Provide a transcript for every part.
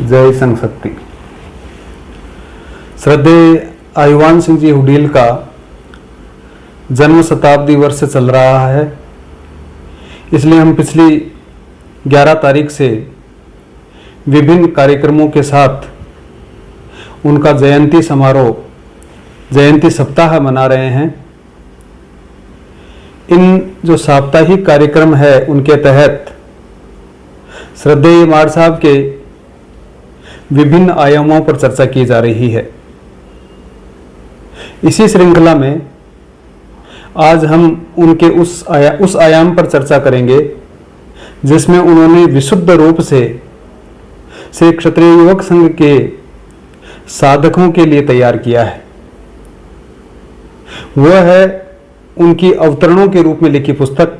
जय संघ शक्ति। श्रद्धेय आयुवान सिंह जी हुडील का जन्म शताब्दी वर्ष चल रहा है, इसलिए हम पिछली 11 तारीख से विभिन्न कार्यक्रमों के साथ उनका जयंती समारोह, जयंती सप्ताह मना रहे हैं। इन जो साप्ताहिक कार्यक्रम है उनके तहत श्रद्धेय माड़ साहब के विभिन्न आयामों पर चर्चा की जा रही है। इसी श्रृंखला में आज हम उनके उस आयाम पर चर्चा करेंगे जिसमें उन्होंने विशुद्ध रूप से श्री क्षत्रिय युवक संघ के साधकों के लिए तैयार किया है। वह है उनकी अवतरणों के रूप में लिखी पुस्तक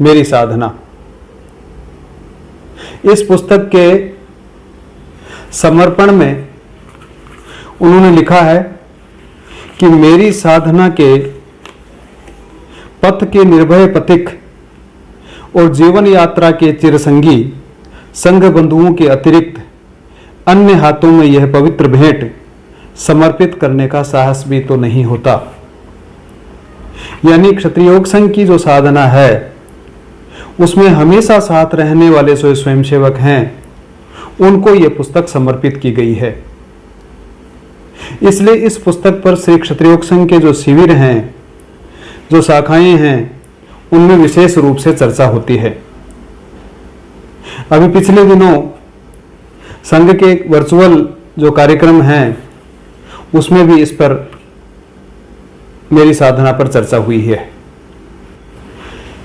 मेरी साधना। इस पुस्तक के समर्पण में उन्होंने लिखा है कि मेरी साधना के पथ के निर्भय पथिक और जीवन यात्रा के चिरसंगी संघ बंधुओं के अतिरिक्त अन्य हाथों में यह पवित्र भेंट समर्पित करने का साहस भी तो नहीं होता। यानी क्षत्रिय योग संघ की जो साधना है उसमें हमेशा साथ रहने वाले जो स्वयंसेवक हैं उनको यह पुस्तक समर्पित की गई है। इसलिए इस पुस्तक पर श्री क्षत्रिय योग संघ के जो शिविर हैं, जो शाखाएं हैं, उनमें विशेष रूप से चर्चा होती है। अभी पिछले दिनों संघ के वर्चुअल जो कार्यक्रम हैं उसमें भी इस पर मेरी साधना पर चर्चा हुई है।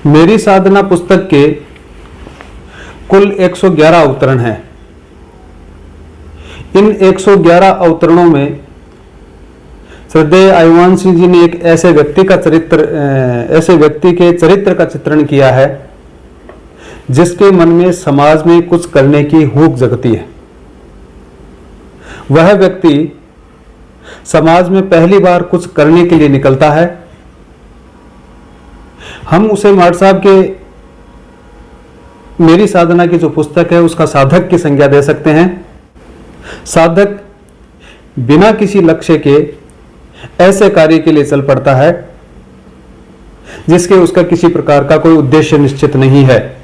मेरी साधना पुस्तक के कुल 111 अवतरण हैं। इन 111 अवतरणों में श्रद्धेय आयुवान सिंह जी ने एक ऐसे व्यक्ति के चरित्र का चित्रण किया है जिसके मन में समाज में कुछ करने की हुक जगती है। वह व्यक्ति समाज में पहली बार कुछ करने के लिए निकलता है। हम उसे माड़ साहब के मेरी साधना की जो पुस्तक है उसका साधक की संज्ञा दे सकते हैं। साधक बिना किसी लक्ष्य के ऐसे कार्य के लिए चल पड़ता है जिसके उसका किसी प्रकार का कोई उद्देश्य निश्चित नहीं है,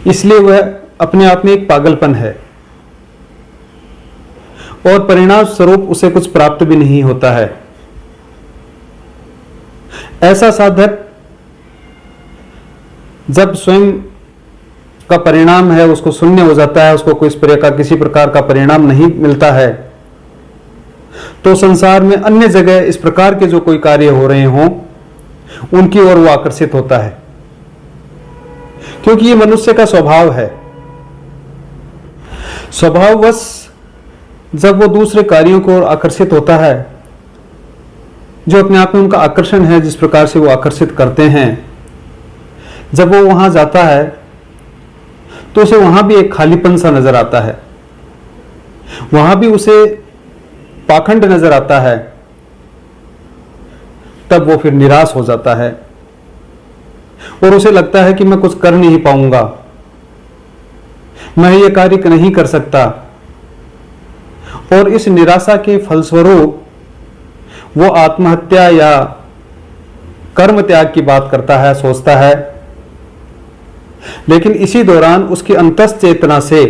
इसलिए वह अपने आप में एक पागलपन है और परिणाम स्वरूप उसे कुछ प्राप्त भी नहीं होता है। ऐसा साधक जब स्वयं का परिणाम है उसको शून्य हो जाता है, उसको किसी प्रकार का परिणाम नहीं मिलता है, तो संसार में अन्य जगह इस प्रकार के जो कोई कार्य हो रहे हों उनकी ओर वो आकर्षित होता है, क्योंकि ये मनुष्य का स्वभाव है। स्वभाववश जब वो दूसरे कार्यों को आकर्षित होता है, जो अपने आप में उनका आकर्षण है, जिस प्रकार से वो आकर्षित करते हैं, जब वो वहां जाता है तो उसे वहां भी एक खालीपन सा नजर आता है, वहां भी उसे पाखंड नजर आता है। तब वो फिर निराश हो जाता है और उसे लगता है कि मैं कुछ कर नहीं पाऊंगा, मैं ये कार्य नहीं कर सकता, और इस निराशा के फलस्वरूप वो आत्महत्या या कर्म त्याग की बात करता है, सोचता है। लेकिन इसी दौरान उसकी अंतस चेतना से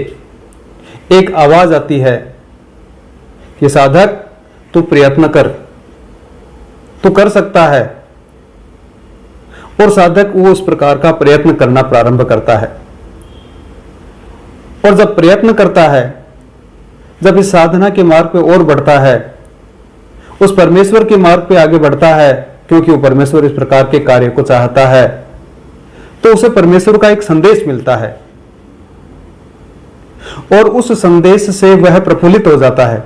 एक आवाज आती है कि साधक तू प्रयत्न कर, तू कर सकता है। और साधक वो उस प्रकार का प्रयत्न करना प्रारंभ करता है, और जब प्रयत्न करता है, जब इस साधना के मार्ग पे और बढ़ता है, उस परमेश्वर के मार्ग पे आगे बढ़ता है, क्योंकि वो परमेश्वर इस प्रकार के कार्य को चाहता है, तो उसे परमेश्वर का एक संदेश मिलता है और उस संदेश से वह प्रफुल्लित हो जाता है।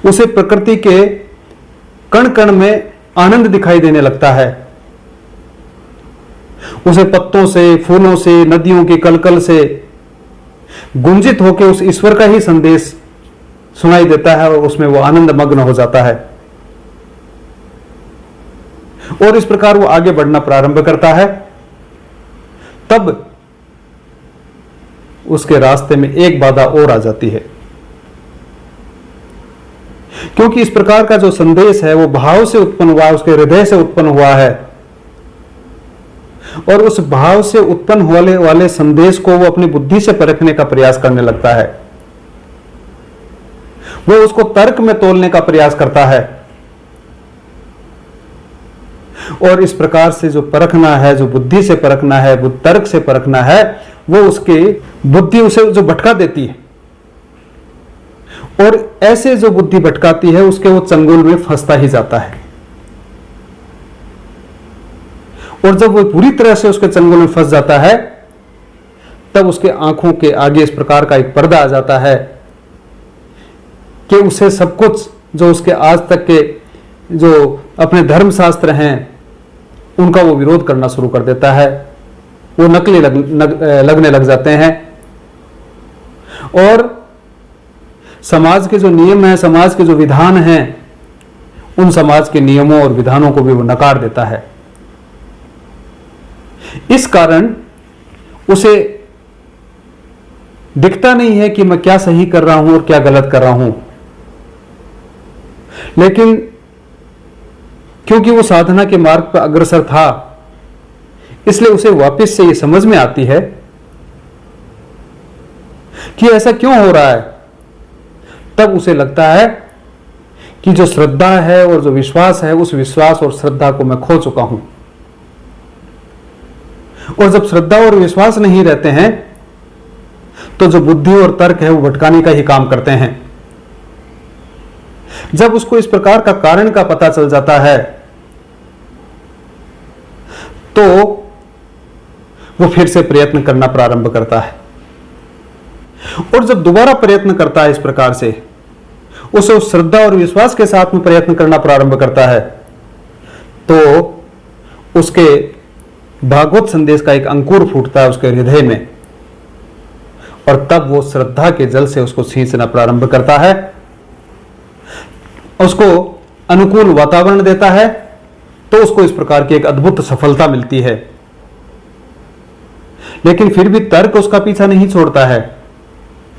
उसे प्रकृति के कण कण में आनंद दिखाई देने लगता है। उसे पत्तों से, फूलों से, नदियों के कलकल से गुंजित होकर उस ईश्वर का ही संदेश सुनाई देता है और उसमें वो आनंद मग्न हो जाता है। और इस प्रकार वो आगे बढ़ना प्रारंभ करता है। तब उसके रास्ते में एक बाधा और आ जाती है। क्योंकि इस प्रकार का जो संदेश है वो भाव से उत्पन्न हुआ है, उसके हृदय से उत्पन्न हुआ है, और उस भाव से उत्पन्न होने वाले संदेश को वो अपनी बुद्धि से परखने का प्रयास करने लगता है, वो उसको तर्क में तोलने का प्रयास करता है। और इस प्रकार से जो परखना है, जो बुद्धि से परखना है, वो तर्क से परखना है, वो उसकी बुद्धि उसे जो भटका देती है, और ऐसे जो बुद्धि भटकाती है उसके वो चंगुल में फंसता ही जाता है। और जब वो पूरी तरह से उसके चंगुल में फंस जाता है, तब उसके आंखों के आगे इस प्रकार का एक पर्दा आ जाता है कि उसे सब कुछ जो उसके आज तक के जो अपने धर्मशास्त्र हैं उनका वो विरोध करना शुरू कर देता है, वो नकली लगने लग जाते हैं, और समाज के जो नियम हैं, समाज के जो विधान हैं, उन समाज के नियमों और विधानों को भी वो नकार देता है। इस कारण उसे दिखता नहीं है कि मैं क्या सही कर रहा हूं और क्या गलत कर रहा हूं, लेकिन क्योंकि वो साधना के मार्ग पर अग्रसर था, इसलिए उसे वापस से ये समझ में आती है कि ऐसा क्यों हो रहा है। तब उसे लगता है कि जो श्रद्धा है और जो विश्वास है, उस विश्वास और श्रद्धा को मैं खो चुका हूं। और जब श्रद्धा और विश्वास नहीं रहते हैं तो जो बुद्धि और तर्क है वो भटकाने का ही काम करते हैं। जब उसको इस प्रकार का कारण का पता चल जाता है तो वो फिर से प्रयत्न करना प्रारंभ करता है, और जब दोबारा प्रयत्न करता है इस प्रकार से, उसे उस श्रद्धा और विश्वास के साथ में प्रयत्न करना प्रारंभ करता है, तो उसके भागवत संदेश का एक अंकुर फूटता है उसके हृदय में, और तब वो श्रद्धा के जल से उसको सींचना प्रारंभ करता है, उसको अनुकूल वातावरण देता है, तो उसको इस प्रकार की एक अद्भुत सफलता मिलती है। लेकिन फिर भी तर्क उसका पीछा नहीं छोड़ता है,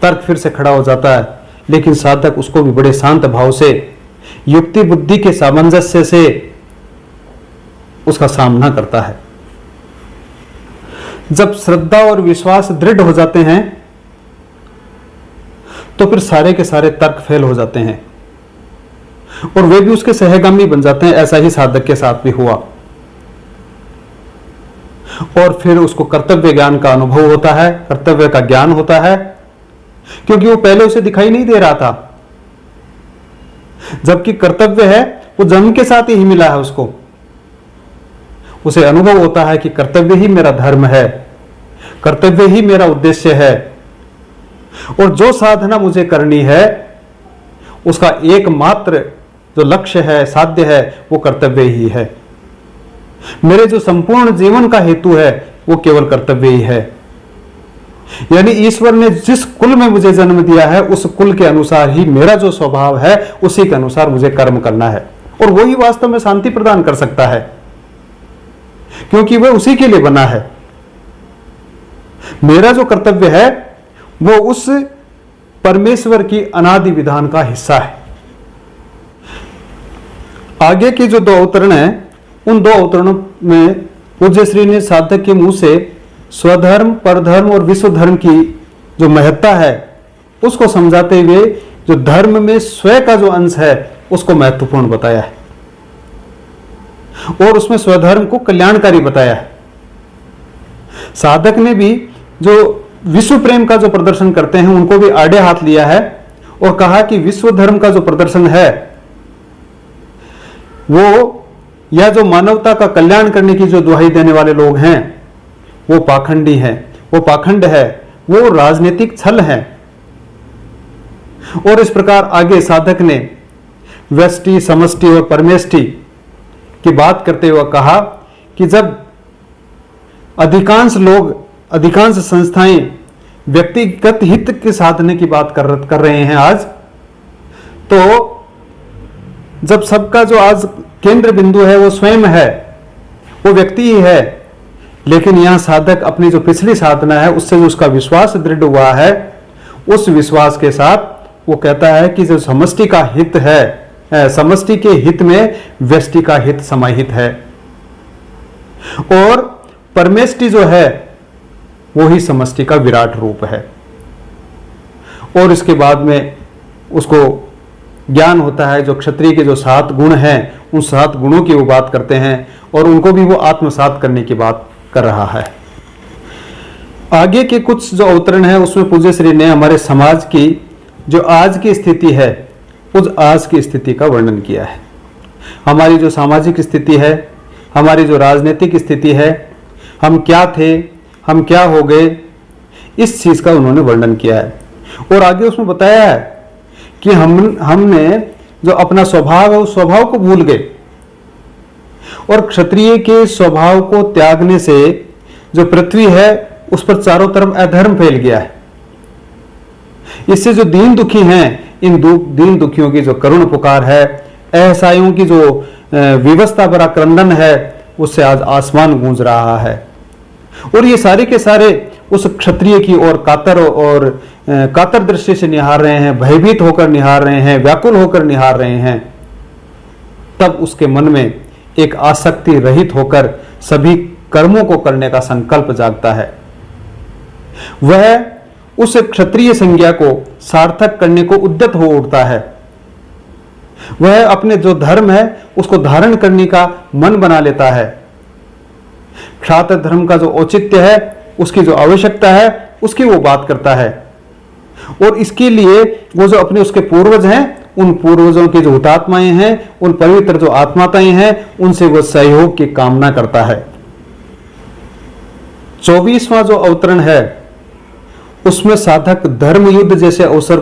तर्क फिर से खड़ा हो जाता है, लेकिन साधक उसको भी बड़े शांत भाव से, युक्ति बुद्धि के सामंजस्य से उसका सामना करता है। जब श्रद्धा और विश्वास दृढ़ हो जाते हैं तो फिर सारे के सारे तर्क फेल हो जाते हैं और वे भी उसके सहगामी बन जाते हैं। ऐसा ही साधक के साथ भी हुआ, और फिर उसको कर्तव्य ज्ञान का अनुभव होता है, कर्तव्य का ज्ञान होता है, क्योंकि वो पहले उसे दिखाई नहीं दे रहा था, जबकि कर्तव्य है वो जन्म के साथ ही मिला है उसको। उसे अनुभव होता है कि कर्तव्य ही मेरा धर्म है, कर्तव्य ही मेरा उद्देश्य है, और जो साधना मुझे करनी है उसका एकमात्र जो लक्ष्य है, साध्य है, वो कर्तव्य ही है। मेरे जो संपूर्ण जीवन का हेतु है वो केवल कर्तव्य ही है। यानी ईश्वर ने जिस कुल में मुझे जन्म दिया है उस कुल के अनुसार ही मेरा जो स्वभाव है उसी के अनुसार मुझे कर्म करना है, और वही वास्तव में शांति प्रदान कर सकता है, क्योंकि वह उसी के लिए बना है। मेरा जो कर्तव्य है वो उस परमेश्वर की अनादि विधान का हिस्सा है। आगे के जो 2 अवतरण हैं, उन 2 अवतरणों में पूज्य श्री ने साधक के मुंह से स्वधर्म, परधर्म और विश्व धर्म की जो महत्ता है उसको समझाते हुए जो धर्म में स्वयं का जो अंश है उसको महत्वपूर्ण बताया है, और उसमें स्वधर्म को कल्याणकारी बताया है। साधक ने भी जो विश्व प्रेम का जो प्रदर्शन करते हैं उनको भी आड़े हाथ लिया है और कहा कि विश्व धर्म का जो प्रदर्शन है वो, या जो मानवता का कल्याण करने की जो दुहाई देने वाले लोग हैं वो पाखंडी हैं, वो पाखंड है, वो राजनीतिक छल है। और इस प्रकार आगे साधक ने व्यष्टि, समष्टि और परमेष्टि की बात करते हुए कहा कि जब अधिकांश लोग, अधिकांश संस्थाएं व्यक्तिगत हित के साधने की बात कर रहे हैं आज, तो जब सबका जो आज केंद्र बिंदु है वो स्वयं है, वो व्यक्ति ही है, लेकिन यहां साधक अपनी जो पिछली साधना है उससे जो उसका विश्वास दृढ़ हुआ है, उस विश्वास के साथ वो कहता है कि जो समष्टि का हित है, समष्टि के हित में व्यष्टि का हित समाहित है, और परमेष्टि जो है वो ही समष्टि का विराट रूप है। और इसके बाद में उसको ज्ञान होता है, जो क्षत्रिय के जो 7 गुण हैं उन 7 गुणों की वो बात करते हैं और उनको भी वो आत्मसात करने की बात कर रहा है। आगे के कुछ जो अवतरण है उसमें पूज्य श्री ने हमारे समाज की जो आज की स्थिति है, उस आज की स्थिति का वर्णन किया है। हमारी जो सामाजिक स्थिति है, हमारी जो राजनीतिक स्थिति है, हम क्या थे, हम क्या हो गए, इस चीज का उन्होंने वर्णन किया है। और आगे उसमें बताया है कि हमने जो अपना स्वभाव है उस स्वभाव को भूल गए, और क्षत्रिय के स्वभाव को त्यागने से जो पृथ्वी है उस पर चारों तरफ अधर्म फैल गया है। इससे जो दीन दुखी हैं, इन दीन दुखियों की जो करुण पुकार है, असहायों की जो विवशता भरा क्रंदन है, उससे आज आसमान गूंज रहा है। और ये सारे के सारे उस क्षत्रिय की ओर कातर दृष्टि से निहार रहे हैं, भयभीत होकर निहार रहे हैं, व्याकुल होकर निहार रहे हैं। तब उसके मन में एक आसक्ति रहित होकर सभी कर्मों को करने का संकल्प जागता है। वह उस क्षत्रिय संज्ञा को सार्थक करने को उद्यत हो उठता है। वह अपने जो धर्म है उसको धारण करने का मन बना लेता है। क्षात्र धर्म का जो औचित्य है, उसकी जो आवश्यकता है, उसकी वो बात करता है। और इसके लिए वो जो अपने उसके पूर्वज हैं, उन पूर्वजों के जो हुतात्माएं हैं, उन पवित्र जो आत्माताएं हैं, उनसे वो सहयोग की कामना करता है। 24वां जो अवतरण है उसमें साधक धर्म युद्ध जैसे अवसर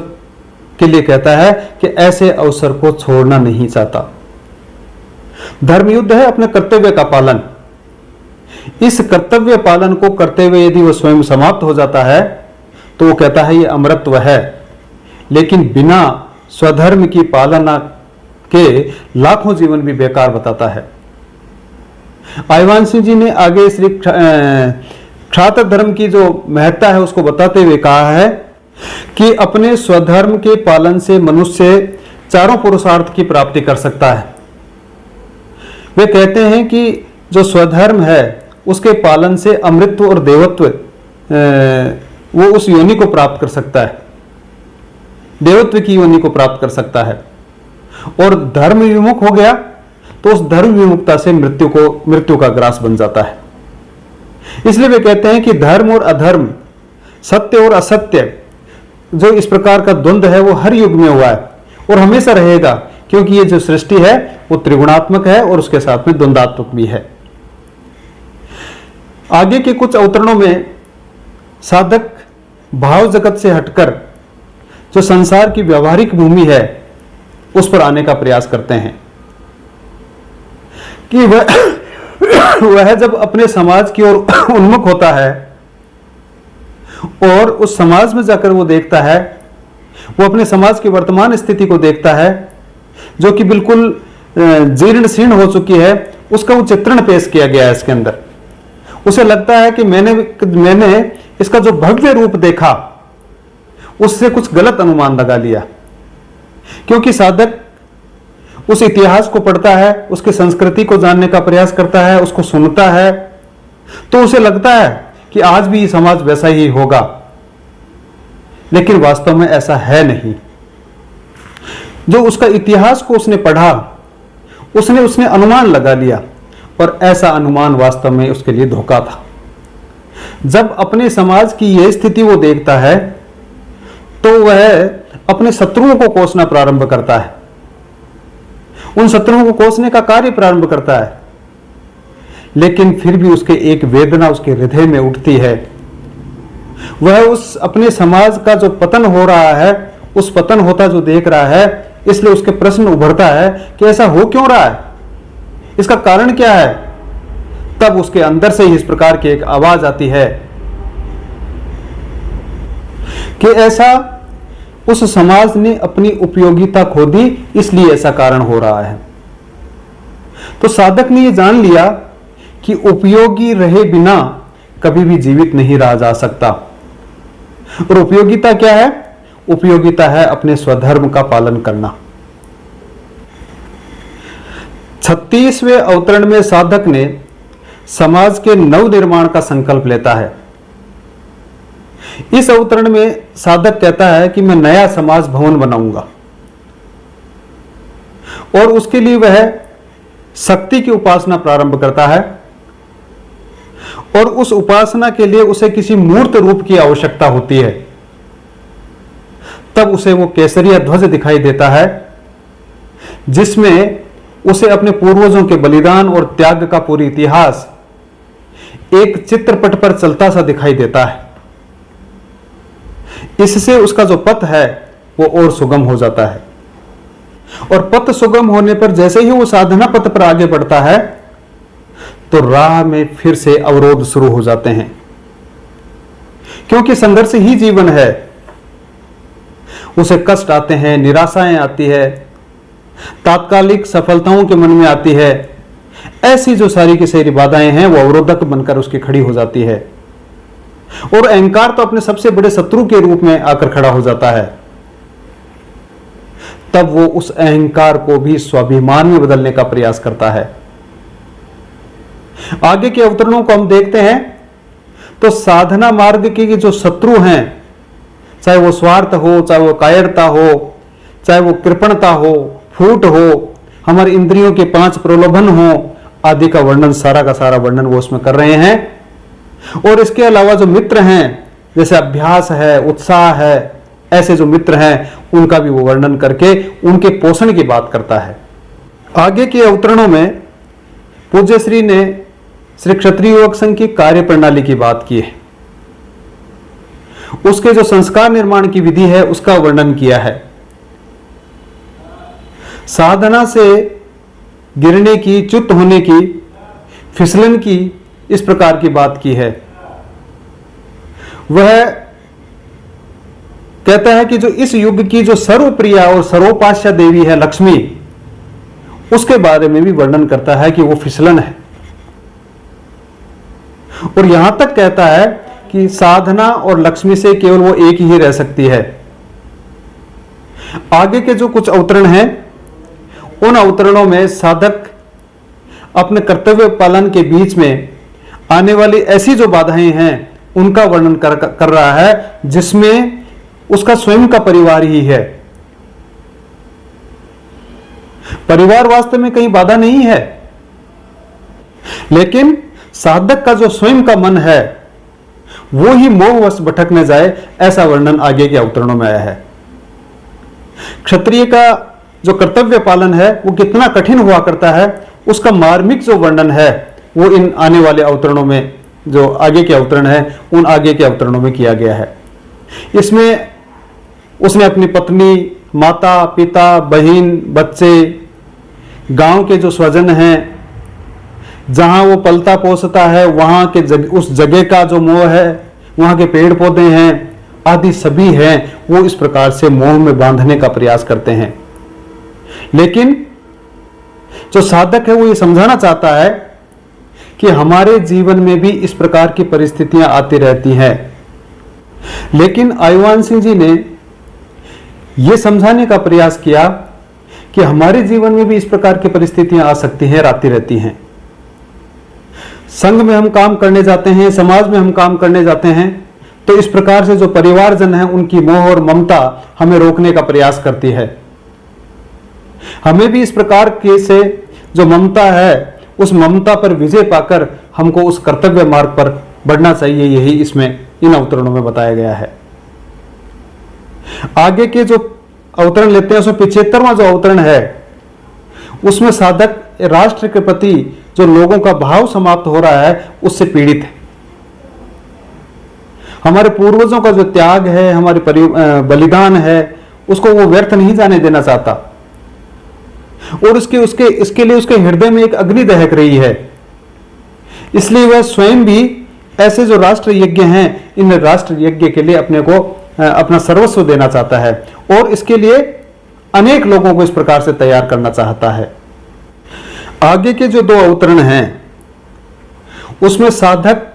के लिए कहता है कि ऐसे अवसर को छोड़ना नहीं चाहता। धर्म युद्ध है अपने कर्तव्य का पालन। इस कर्तव्य पालन को करते हुए यदि वो स्वयं समाप्त हो जाता है तो वो कहता है ये अमरत्व है, लेकिन बिना स्वधर्म की पालना के लाखों जीवन भी बेकार बताता है। आयवान सिंह जी ने आगे श्री क्षात्र धर्म की जो महत्ता है उसको बताते हुए कहा है कि अपने स्वधर्म के पालन से मनुष्य चारों पुरुषार्थ की प्राप्ति कर सकता है। वे कहते हैं कि जो स्वधर्म है उसके पालन से अमृतत्व और देवत्व वो उस योनि को प्राप्त कर सकता है, देवत्व की योनि को प्राप्त कर सकता है। और धर्म विमुख हो गया तो उस धर्म विमुखता से मृत्यु का ग्रास बन जाता है। इसलिए वे कहते हैं कि धर्म और अधर्म, सत्य और असत्य, जो इस प्रकार का द्वंद्व है वो हर युग में हुआ है और हमेशा रहेगा, क्योंकि ये जो सृष्टि है वो त्रिगुणात्मक है और उसके साथ में द्वंद्वात्मक भी है। आगे के कुछ अवतरणों में साधक भाव जगत से हटकर जो संसार की व्यवहारिक भूमि है उस पर आने का प्रयास करते हैं कि वह जब अपने समाज की ओर उन्मुख होता है और उस समाज में जाकर वो देखता है, वो अपने समाज की वर्तमान स्थिति को देखता है जो कि बिल्कुल जीर्ण शीर्ण हो चुकी है, उसका वो चित्रण पेश किया गया है इसके अंदर। उसे लगता है कि मैंने इसका जो भव्य रूप देखा उससे कुछ गलत अनुमान लगा लिया, क्योंकि साधक उस इतिहास को पढ़ता है, उसकी संस्कृति को जानने का प्रयास करता है, उसको सुनता है, तो उसे लगता है कि आज भी समाज वैसा ही होगा, लेकिन वास्तव में ऐसा है नहीं। जो उसका इतिहास को उसने पढ़ा, उसने अनुमान लगा लिया, और ऐसा अनुमान वास्तव में उसके लिए धोखा था। जब अपने समाज की यह स्थिति वो देखता है तो वह अपने शत्रुओं को कोसना प्रारंभ करता है, उन शत्रुओं को कोसने का कार्य प्रारंभ करता है, लेकिन फिर भी उसके एक वेदना उसके हृदय में उठती है। वह उस अपने समाज का जो पतन हो रहा है, उस पतन होता जो देख रहा है, इसलिए उसके प्रश्न उभरता है कि ऐसा हो क्यों रहा है, इसका कारण क्या है। तब उसके अंदर से ही इस प्रकार की एक आवाज आती है कि ऐसा उस समाज ने अपनी उपयोगिता खो दी, इसलिए ऐसा कारण हो रहा है। तो साधक ने यह जान लिया कि उपयोगी रहे बिना कभी भी जीवित नहीं रहा जा सकता। और उपयोगिता क्या है? उपयोगिता है अपने स्वधर्म का पालन करना। 36वें अवतरण में साधक ने समाज के नव निर्माण का संकल्प लेता है। इस अवतरण में साधक कहता है कि मैं नया समाज भवन बनाऊंगा और उसके लिए वह शक्ति की उपासना प्रारंभ करता है और उस उपासना के लिए उसे किसी मूर्त रूप की आवश्यकता होती है। तब उसे वो केसरिया ध्वज दिखाई देता है जिसमें उसे अपने पूर्वजों के बलिदान और त्याग का पूरी इतिहास एक चित्रपट पर चलता सा दिखाई देता है। इससे उसका जो पथ है वो और सुगम हो जाता है और पथ सुगम होने पर जैसे ही वो साधना पथ पर आगे बढ़ता है तो राह में फिर से अवरोध शुरू हो जाते हैं, क्योंकि संघर्ष ही जीवन है। उसे कष्ट आते हैं, निराशाएं आती है, तात्कालिक सफलताओं के मन में आती है। ऐसी जो सारी की सारी बाधाएं हैं वो अवरोधक बनकर उसकी खड़ी हो जाती है और अहंकार तो अपने सबसे बड़े शत्रु के रूप में आकर खड़ा हो जाता है। तब वो उस अहंकार को भी स्वाभिमान में बदलने का प्रयास करता है। आगे के अवतरणों को हम देखते हैं तो साधना मार्ग के जो शत्रु हैं, चाहे वो स्वार्थ हो, चाहे वो कायरता हो, चाहे वो कृपणता हो, फूट हो, हमारे इंद्रियों के 5 प्रलोभन हो, आदि का वर्णन, सारा का सारा वर्णन वो उसमें कर रहे हैं। और इसके अलावा जो मित्र हैं, जैसे अभ्यास है, उत्साह है, ऐसे जो मित्र हैं उनका भी वो वर्णन करके उनके पोषण की बात करता है। आगे के अवतरणों में पूज्य श्री ने श्री क्षत्रिय युवक संघ की कार्य प्रणाली की बात की है। उसके जो संस्कार निर्माण की विधि है उसका वर्णन किया है। साधना से गिरने की, च्युत होने की, फिसलन की, इस प्रकार की बात की है। वह कहता है कि जो इस युग की जो सर्वप्रिया और सर्वोपास्या देवी है लक्ष्मी, उसके बारे में भी वर्णन करता है कि वो फिसलन है। और यहां तक कहता है कि साधना और लक्ष्मी से केवल वो एक ही रह सकती है। आगे के जो कुछ अवतरण हैं उन अवतरणों में साधक अपने कर्तव्य पालन के बीच में आने वाली ऐसी जो बाधाएं हैं उनका वर्णन कर रहा है, जिसमें उसका स्वयं का परिवार ही है। परिवार वास्तव में कहीं बाधा नहीं है, लेकिन साधक का जो स्वयं का मन है वो ही मोहवश भटकने जाए, ऐसा वर्णन आगे के अवतरणों में आया है। क्षत्रिय का जो कर्तव्य पालन है वो कितना कठिन हुआ करता है, उसका मार्मिक जो वर्णन है वो इन आने वाले अवतरणों में, जो आगे के अवतरण है उन आगे के अवतरणों में किया गया है। इसमें उसने अपनी पत्नी, माता, पिता, बहन, बच्चे, गांव के जो स्वजन हैं, जहां वो पलता पोसता है वहां के उस जगह का जो मोह है, वहां के पेड़ पौधे हैं आदि सभी हैं, वो इस प्रकार से मोह में बांधने का प्रयास करते हैं। लेकिन जो साधक है वो ये समझाना चाहता है कि हमारे जीवन में भी इस प्रकार की परिस्थितियां आती रहती हैं। लेकिन आयुवान सिंह जी ने यह समझाने का प्रयास किया कि हमारे जीवन में भी इस प्रकार की परिस्थितियां आ सकती हैं, आती रहती हैं। संघ में हम काम करने जाते हैं, समाज में हम काम करने जाते हैं, तो इस प्रकार से जो परिवारजन है उनकी मोह और ममता हमें रोकने का प्रयास करती है। हमें भी इस प्रकार के से जो ममता है उस ममता पर विजय पाकर हमको उस कर्तव्य मार्ग पर बढ़ना चाहिए। यही इसमें इन अवतरणों में बताया गया है। आगे के जो अवतरण लेते हैं उसमें 75वां जो अवतरण है उसमें साधक राष्ट्र के प्रति जो लोगों का भाव समाप्त हो रहा है उससे पीड़ित है। हमारे पूर्वजों का जो त्याग है, हमारे बलिदान है, उसको वो व्यर्थ नहीं जाने देना चाहता और इसके लिए उसके हृदय में एक अग्नि दहक रही है। इसलिए वह स्वयं भी ऐसे जो राष्ट्र यज्ञ हैं इन राष्ट्र यज्ञ के लिए अपने को अपना सर्वस्व देना चाहता है और इसके लिए अनेक लोगों को इस प्रकार से तैयार करना चाहता है। आगे के जो 2 अवतरण हैं उसमें साधक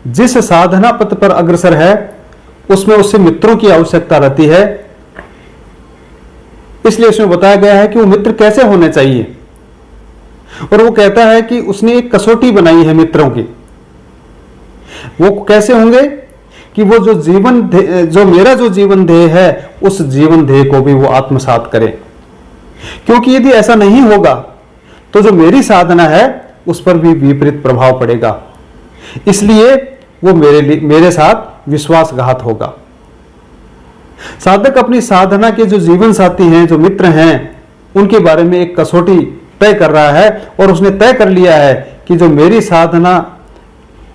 जिस साधना पथ पर अग्रसर है उसमें उससे मित्रों की आवश्यकता रहती है। इसलिए उसमें बताया गया है कि वो मित्र कैसे होने चाहिए, और वो कहता है कि उसने एक कसौटी बनाई है मित्रों की। वो कैसे होंगे कि वो जो मेरा जो जीवन ध्येय है उस जीवन ध्येय को भी वो आत्मसात करे, क्योंकि यदि ऐसा नहीं होगा तो जो मेरी साधना है उस पर भी विपरीत प्रभाव पड़ेगा। इसलिए वो मेरे साथ विश्वासघात होगा। साधक अपनी साधना के जो जीवन साथी हैं, जो मित्र हैं, उनके बारे में एक कसौटी तय कर रहा है, और उसने तय कर लिया है कि जो मेरी साधना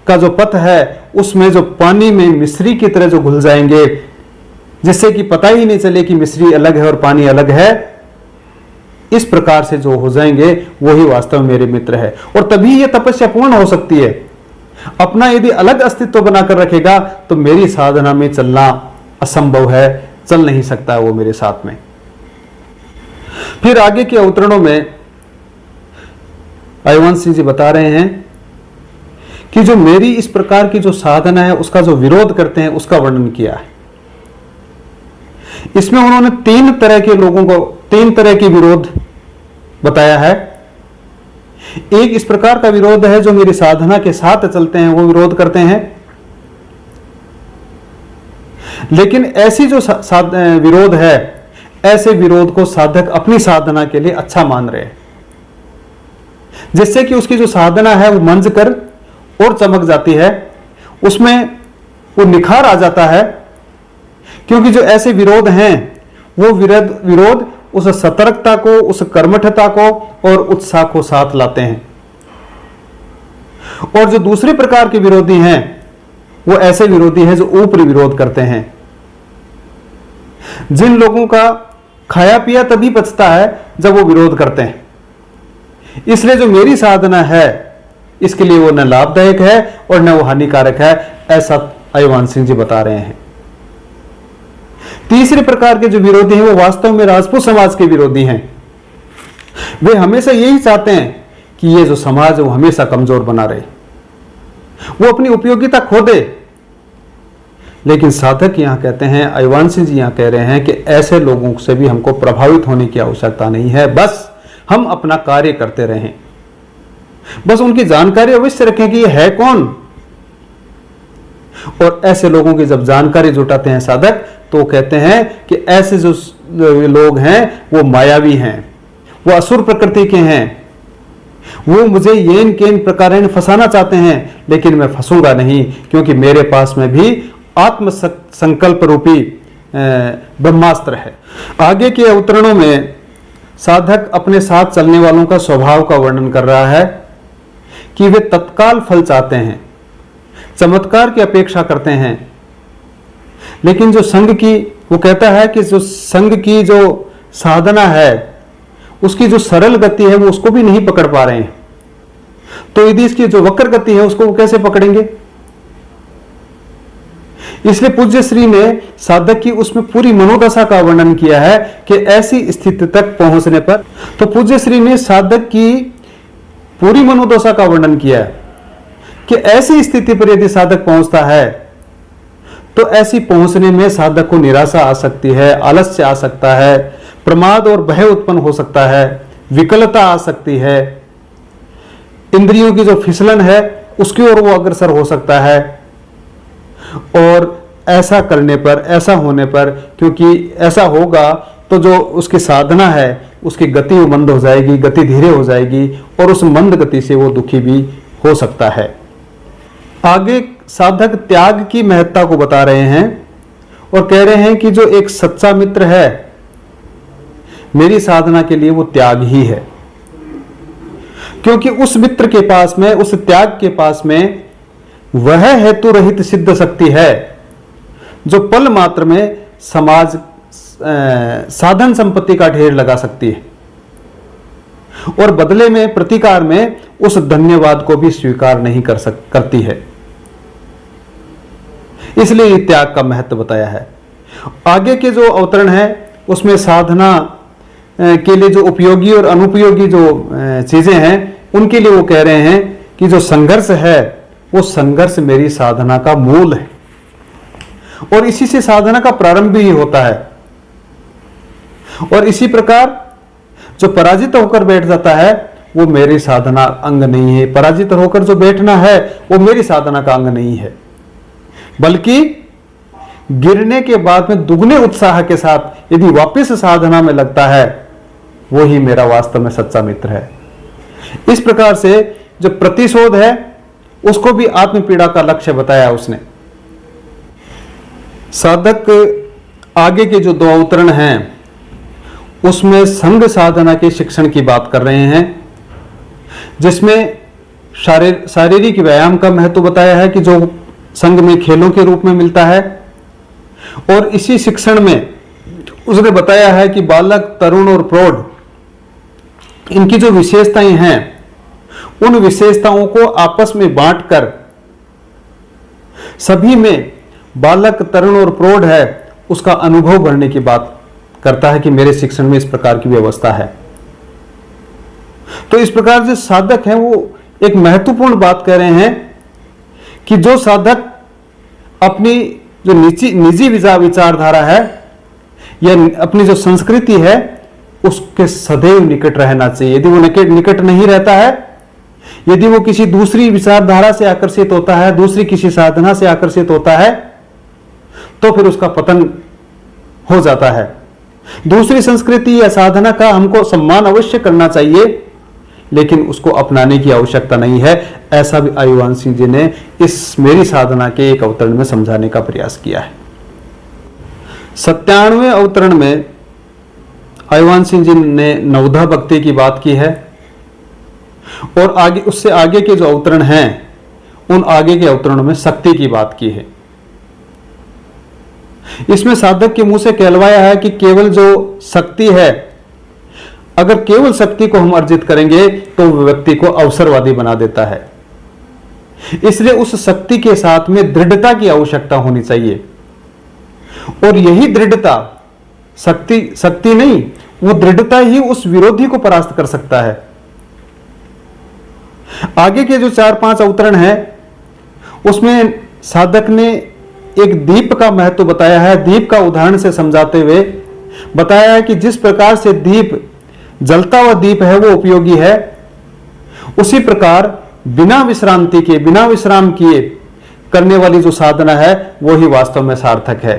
का जो पथ है उसमें जो पानी में मिश्री की तरह जो घुल जाएंगे, जिससे कि पता ही नहीं चले कि मिश्री अलग है और पानी अलग है, इस प्रकार से जो हो जाएंगे वही वास्तव में मेरे मित्र है। और तभी यह तपस्या पूर्ण हो सकती है। अपना यदि अलग अस्तित्व बनाकर रखेगा तो मेरी साधना में चलना असंभव है, चल नहीं सकता है वो मेरे साथ में। फिर आगे के अवतरणों में आयवंशी जी बता रहे हैं कि जो मेरी इस प्रकार की जो साधना है उसका जो विरोध करते हैं उसका वर्णन किया है। इसमें उन्होंने तीन तरह के लोगों को, तीन तरह के विरोध बताया है। एक इस प्रकार का विरोध है जो मेरी साधना के साथ चलते हैं, वो विरोध करते हैं। लेकिन ऐसी जो विरोध है, ऐसे विरोध को साधक अपनी साधना के लिए अच्छा मान रहे हैं, जिससे कि उसकी जो साधना है वो मंज कर और चमक जाती है, उसमें वो निखार आ जाता है। क्योंकि जो ऐसे विरोध हैं वो विरोध उस सतर्कता को, उस कर्मठता को और उत्साह को साथ लाते हैं। और जो दूसरे प्रकार के विरोधी हैं वो ऐसे विरोधी हैं जो ऊपरी विरोध करते हैं, जिन लोगों का खाया पिया तभी बचता है जब वो विरोध करते हैं। इसलिए जो मेरी साधना है इसके लिए वो न लाभदायक है और न वो हानिकारक है, ऐसा आयवान सिंह जी बता रहे हैं। तीसरे प्रकार के जो विरोधी हैं वो वास्तव में राजपूत समाज के विरोधी हैं। वे हमेशा यही चाहते हैं कि ये जो समाज है वो हमेशा कमजोर बना रहे, वो अपनी उपयोगिता खो दे। लेकिन साधक यहां कहते हैं, आयवान जी यहां कह रहे हैं कि ऐसे लोगों से भी हमको प्रभावित होने की आवश्यकता नहीं है, बस हम अपना कार्य करते रहें, बस उनकी जानकारी अवश्य रखें कि ये है कौन। और ऐसे लोगों की जब जानकारी जुटाते हैं साधक, तो कहते हैं कि ऐसे जो लोग हैं वो मायावी हैं, वो असुर प्रकृति के हैं, वो मुझे येन केन प्रकार फंसाना चाहते हैं, लेकिन मैं फंसूंगा नहीं, क्योंकि मेरे पास में भी आत्म संकल्प रूपी ब्रह्मास्त्र है। आगे के अवतरणों में साधक अपने साथ चलने वालों का स्वभाव का वर्णन कर रहा है कि वे तत्काल फल चाहते हैं, चमत्कार की अपेक्षा करते हैं। लेकिन जो संघ की, वो कहता है कि जो संघ की जो साधना है उसकी जो सरल गति है वो उसको भी नहीं पकड़ पा रहे हैं, तो यदि इसकी जो वक्र गति है उसको वो कैसे पकड़ेंगे। इसलिए पूज्य श्री ने साधक की उसमें पूरी मनोदशा का वर्णन किया है कि ऐसी स्थिति तक पहुंचने पर, तो पूज्य श्री ने साधक की पूरी मनोदशा का वर्णन किया है कि ऐसी स्थिति पर यदि साधक पहुंचता है तो ऐसी पहुंचने में साधक को निराशा आ सकती है, आलस्य आ सकता है, प्रमाद और भय उत्पन्न हो सकता है, विकलता आ सकती है, इंद्रियों की जो फिसलन है उसकी ओर वो अग्रसर हो सकता है। और ऐसा करने पर, ऐसा होने पर, क्योंकि ऐसा होगा तो जो उसकी साधना है उसकी गति वो मंद हो जाएगी, गति धीरे हो जाएगी, और उस मंद गति से वो दुखी भी हो सकता है। आगे साधक त्याग की महत्ता को बता रहे हैं और कह रहे हैं कि जो एक सच्चा मित्र है मेरी साधना के लिए वो त्याग ही है, क्योंकि उस मित्र के पास में, उस त्याग के पास में वह हेतु रहित सिद्ध शक्ति है जो पल मात्र में समाज साधन संपत्ति का ढेर लगा सकती है, और बदले में, प्रतिकार में उस धन्यवाद को भी स्वीकार नहीं करती है। इसलिए त्याग का महत्व बताया है। आगे के जो अवतरण है उसमें साधना के लिए जो उपयोगी और अनुपयोगी जो चीजें हैं उनके लिए वो कह रहे हैं कि जो संघर्ष है वो संघर्ष मेरी साधना का मूल है और इसी से साधना का प्रारंभ भी होता है। और इसी प्रकार जो पराजित होकर बैठ जाता है वो मेरी साधना अंग नहीं है। पराजित होकर जो बैठना है वो मेरी साधना का अंग नहीं है, बल्कि गिरने के बाद में दुगने उत्साह के साथ यदि वापस साधना में लगता है वो ही मेरा वास्तव में सच्चा मित्र है। इस प्रकार से जो प्रतिशोध है उसको भी आत्म पीड़ा का लक्ष्य बताया उसने। साधक आगे के जो 2 अवतरण हैं उसमें संघ साधना के शिक्षण की बात कर रहे हैं, जिसमें शारीरिक व्यायाम का महत्व बताया है कि जो संघ में खेलों के रूप में मिलता है। और इसी शिक्षण में उसने बताया है कि बालक, तरुण और प्रौढ़ इनकी जो विशेषताएं हैं उन विशेषताओं को आपस में बांटकर सभी में बालक, तरुण और प्रौढ़ है उसका अनुभव बढ़ने की बात करता है कि मेरे शिक्षण में इस प्रकार की व्यवस्था है। तो इस प्रकार से साधक हैं वो एक महत्वपूर्ण बात कह रहे हैं कि जो साधक अपनी जो निजी विचारधारा है या अपनी जो संस्कृति है उसके सदैव निकट रहना चाहिए। यदि वो निकट नहीं रहता है, यदि वो किसी दूसरी विचारधारा से आकर्षित होता है, दूसरी किसी साधना से आकर्षित होता है, तो फिर उसका पतन हो जाता है। दूसरी संस्कृति या साधना का हमको सम्मान अवश्य करना चाहिए, लेकिन उसको अपनाने की आवश्यकता नहीं है। ऐसा भी आयुवान सिंह जी ने इस मेरी साधना के एक अवतरण में समझाने का प्रयास किया है। 97वें अवतरण में आयुवान सिंह जी ने नवधा भक्ति की बात की है और आगे उससे आगे के जो अवतरण हैं उन आगे के अवतरणों में शक्ति की बात की है। इसमें साधक के मुंह से कहलवाया है कि केवल जो शक्ति है, अगर केवल शक्ति को हम अर्जित करेंगे तो व्यक्ति को अवसरवादी बना देता है। इसलिए उस शक्ति के साथ में दृढ़ता की आवश्यकता होनी चाहिए और यही दृढ़ता शक्ति नहीं, वो दृढ़ता ही उस विरोधी को परास्त कर सकता है। आगे के जो 4-5 अवतरण हैं उसमें साधक ने एक दीप का महत्व बताया है। दीप का उदाहरण से समझाते हुए बताया है कि जिस प्रकार से दीप जलता हुआ दीप है वो उपयोगी है, उसी प्रकार बिना विश्रांति के, बिना विश्राम किए करने वाली जो साधना है वो ही वास्तव में सार्थक है।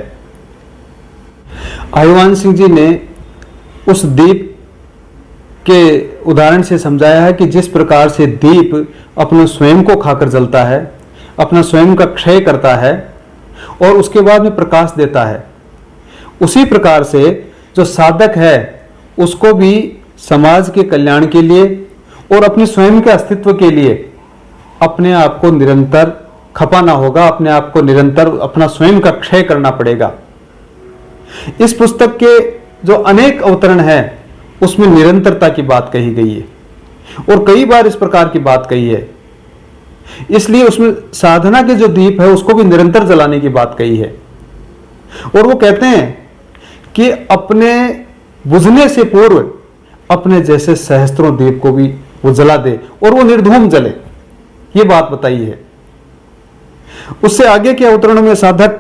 आयुवान सिंह जी ने उस दीप के उदाहरण से समझाया है कि जिस प्रकार से दीप अपने स्वयं को खाकर जलता है, अपना स्वयं का क्षय करता है और उसके बाद में प्रकाश देता है, उसी प्रकार से जो साधक है उसको भी समाज के कल्याण के लिए और अपने स्वयं के अस्तित्व के लिए अपने आप को निरंतर खपाना होगा, अपने आप को निरंतर अपना स्वयं का क्षय करना पड़ेगा। इस पुस्तक के जो अनेक अवतरण हैं उसमें निरंतरता की बात कही गई है और कई बार इस प्रकार की बात कही है। इसलिए उसमें साधना के जो दीप है उसको भी निरंतर जलाने की बात कही है। और वो कहते हैं कि अपने बुझने से पूर्व अपने जैसे सहस्त्रों दीप को भी वो जला दे और वो निर्धूम जले, ये बात बताई है। उससे आगे के अवतरणों में साधक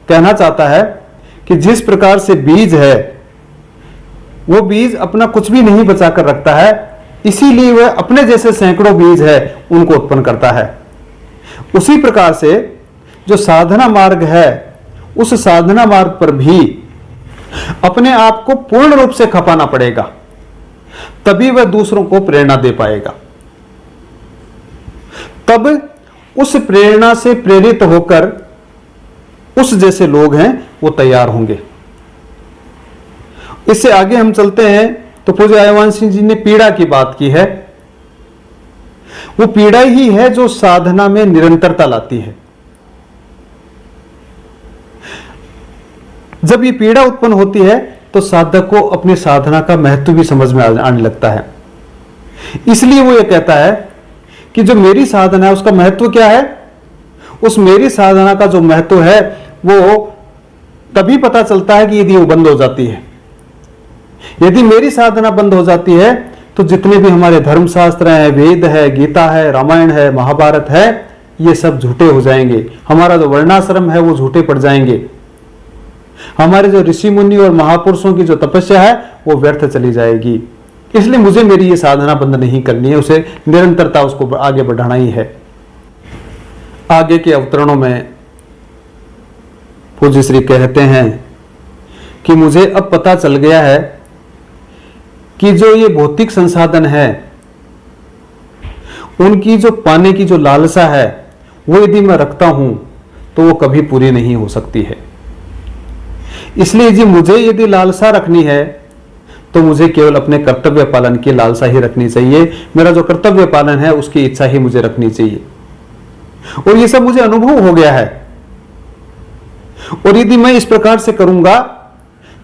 कहना चाहता है कि जिस प्रकार से बीज है वो बीज अपना कुछ भी नहीं बचा कर रखता है, इसीलिए वह अपने जैसे सैकड़ों बीज है उनको उत्पन्न करता है। उसी प्रकार से जो साधना मार्ग है उस साधना मार्ग पर भी अपने आप को पूर्ण रूप से खपाना पड़ेगा, तभी वह दूसरों को प्रेरणा दे पाएगा। तब उस प्रेरणा से प्रेरित होकर उस जैसे लोग हैं वो तैयार होंगे। इससे आगे हम चलते हैं तो पूज्य आयुवान सिंह जी ने पीड़ा की बात की है। वो पीड़ा ही है जो साधना में निरंतरता लाती है। जब ये पीड़ा उत्पन्न होती है तो साधक को अपनी साधना का महत्व भी समझ में आने लगता है। इसलिए वो ये कहता है कि जो मेरी साधना है उसका महत्व क्या है। उस मेरी साधना का जो महत्व है वो तभी पता चलता है कि यदि वो बंद हो जाती है। यदि मेरी साधना बंद हो जाती है तो जितने भी हमारे धर्मशास्त्र हैं, वेद है, गीता है, रामायण है, महाभारत है, ये सब झूठे हो जाएंगे। हमारा जो वर्णाश्रम है वो झूठे पड़ जाएंगे। हमारे जो ऋषि मुनि और महापुरुषों की जो तपस्या है वो व्यर्थ चली जाएगी। इसलिए मुझे मेरी ये साधना बंद नहीं करनी है, उसे निरंतरता उसको आगे बढ़ाना ही है। आगे के अवतरणों में पूज्य श्री कहते हैं कि मुझे अब पता चल गया है कि जो ये भौतिक संसाधन है उनकी जो पाने की जो लालसा है वो यदि मैं रखता हूं तो वो कभी पूरी नहीं हो सकती है। इसलिए जी मुझे यदि लालसा रखनी है तो मुझे केवल अपने कर्तव्य पालन की लालसा ही रखनी चाहिए। मेरा जो कर्तव्य पालन है उसकी इच्छा ही मुझे रखनी चाहिए। और ये सब मुझे अनुभव हो गया है। और यदि मैं इस प्रकार से करूंगा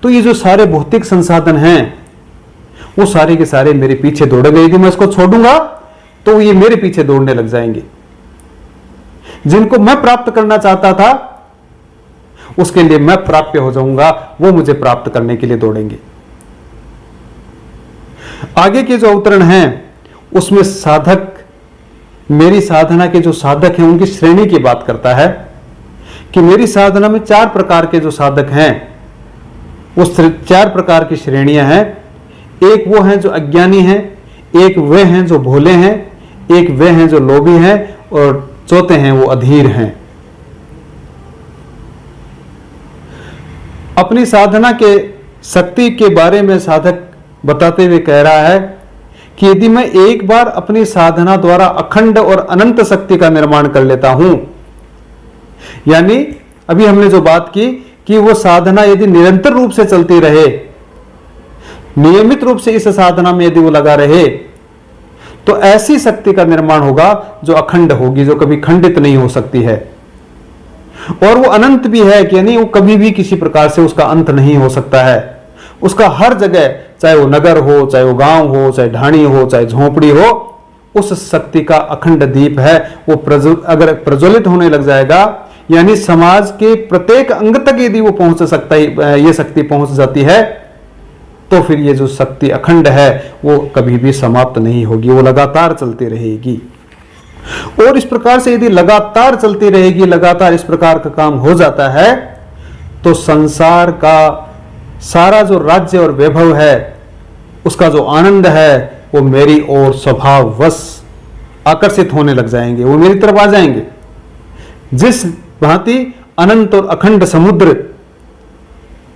तो ये जो सारे भौतिक संसाधन हैं वो सारे के सारे मेरे पीछे दौड़ेंगे। यदि मैं इसको छोड़ूंगा तो ये मेरे पीछे दौड़ने लग जाएंगे। जिनको मैं प्राप्त करना चाहता था उसके लिए मैं प्राप्य हो जाऊंगा, वो मुझे प्राप्त करने के लिए दौड़ेंगे। आगे के जो अवतरण हैं उसमें साधक, मेरी साधना के जो साधक हैं उनकी श्रेणी की बात करता है कि मेरी साधना में 4 प्रकार के जो साधक हैं, उस 4 प्रकार की श्रेणियां हैं। एक वो हैं जो अज्ञानी हैं, एक वे हैं जो भोले हैं, एक वे हैं जो लोभी हैं, और चौथे हैं वो अधीर हैं। अपनी साधना के शक्ति के बारे में साधक बताते हुए कह रहा है कि यदि मैं एक बार अपनी साधना द्वारा अखंड और अनंत शक्ति का निर्माण कर लेता हूं, यानी अभी हमने जो बात की कि वो साधना यदि निरंतर रूप से चलती रहे, नियमित रूप से इस साधना में यदि वो लगा रहे, तो ऐसी शक्ति का निर्माण होगा जो अखंड होगी, जो कभी खंडित नहीं हो सकती है। और वो अनंत भी है कि यानी वो कभी भी किसी प्रकार से उसका अंत नहीं हो सकता है। उसका हर जगह, चाहे वो नगर हो, चाहे वो गांव हो, चाहे ढाणी हो, चाहे झोपड़ी हो, उस शक्ति का अखंड दीप है। वो अगर प्रज्वलित होने लग जाएगा, यानी समाज के प्रत्येक अंग तक यदि वो पहुंच सकता है, ये शक्ति पहुंच जाती है, तो फिर ये जो शक्ति अखंड है वो कभी भी समाप्त नहीं होगी, वो लगातार चलती रहेगी। और इस प्रकार से यदि लगातार चलती रहेगी, लगातार इस प्रकार का काम हो जाता है, तो संसार का सारा जो राज्य और वैभव है, उसका जो आनंद है, वो मेरी ओर स्वभाववश आकर्षित होने लग जाएंगे, वो मेरी तरफ आ जाएंगे। जिस भांति अनंत और अखंड समुद्र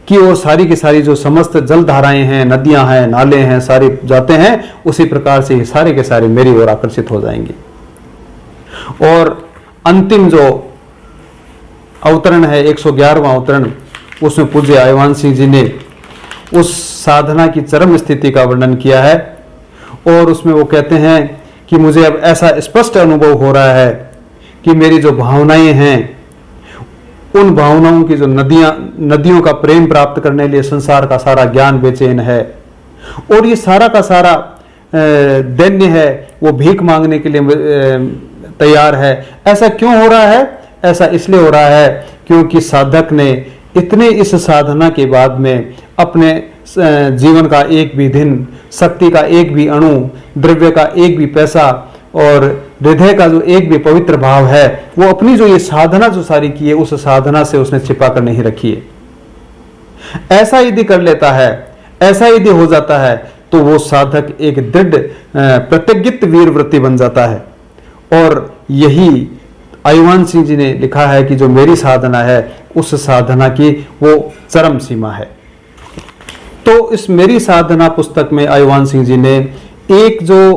की ओर सारी की सारी जो समस्त जल धाराएं हैं, नदियां हैं, नाले हैं, सारे जाते हैं, उसी प्रकार से ये सारे के सारे मेरी ओर आकर्षित हो जाएंगे। और अंतिम जो अवतरण है 111वां अवतरण, उसमें पूज्य आयवान सिंह जी ने उस साधना की चरम स्थिति का वर्णन किया है। और उसमें वो कहते हैं कि मुझे अब ऐसा स्पष्ट अनुभव हो रहा है कि मेरी जो भावनाएं हैं, उन भावनाओं की जो नदियों का प्रेम प्राप्त करने लिए संसार का सारा ज्ञान बेचैन है, और ये सारा का सारा दैन्य है वो भीख मांगने के लिए तैयार है। ऐसा क्यों हो रहा है? ऐसा इसलिए हो रहा है क्योंकि साधक ने इतने इस साधना के बाद में अपने जीवन का एक भी दिन, शक्ति का एक भी अणु, द्रव्य का एक भी पैसा और हृदय का जो एक भी पवित्र भाव है, वो अपनी जो ये साधना जो सारी की है, उस साधना से उसने छिपा कर नहीं रखी है। ऐसा यदि कर लेता है, ऐसा यदि हो जाता है, तो वो साधक एक दृढ़ प्रतिज्ञित वीर वृत्ति बन जाता है। और यही आयवान सिंह जी ने लिखा है कि जो मेरी साधना है, उस साधना की वो चरम सीमा है। तो इस मेरी साधना पुस्तक में आयवान सिंह जी ने एक जो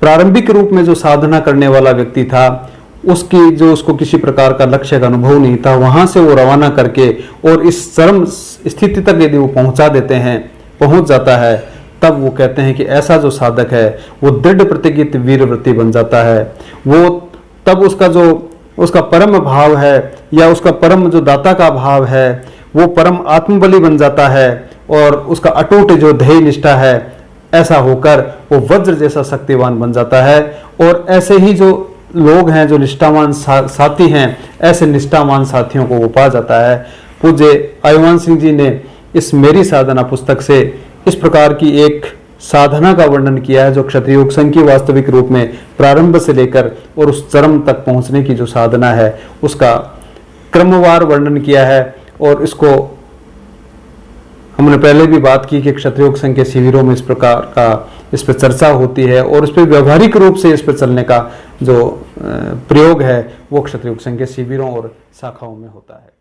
प्रारंभिक रूप में जो साधना करने वाला व्यक्ति था, उसको किसी प्रकार का लक्ष्य का अनुभव नहीं था, वहां से वो रवाना करके और इस चरम स्थिति तक यदि वो पहुंच जाता है, तब वो कहते हैं कि ऐसा जो साधक है वो दृढ़ प्रतिज्ञित वीर वृत्ति बन जाता है। वो तब उसका परम भाव है या उसका परम जो दाता का भाव है, वो परम आत्मबली बन जाता है, और उसका अटूट जो ध्येय निष्ठा है, ऐसा होकर वो वज्र जैसा शक्तिवान बन जाता है। और ऐसे ही जो लोग हैं, जो निष्ठावान साथी हैं, ऐसे निष्ठावान साथियों को वो पा जाता है। पूज्य आयवान सिंह जी ने इस मेरी साधना पुस्तक से इस प्रकार की एक साधना का वर्णन किया है, जो क्षत्रिय योग संघ की वास्तविक रूप में प्रारंभ से लेकर और उस चरम तक पहुंचने की जो साधना है उसका क्रमवार वर्णन किया है। और इसको हमने पहले भी बात की कि क्षत्रिय योग संघ के शिविरों में इस प्रकार का इस पर चर्चा होती है और इस पर व्यवहारिक रूप से इस पर चलने का जो प्रयोग है वो क्षत्रिय योग संघ के शिविरों और शाखाओं में होता है।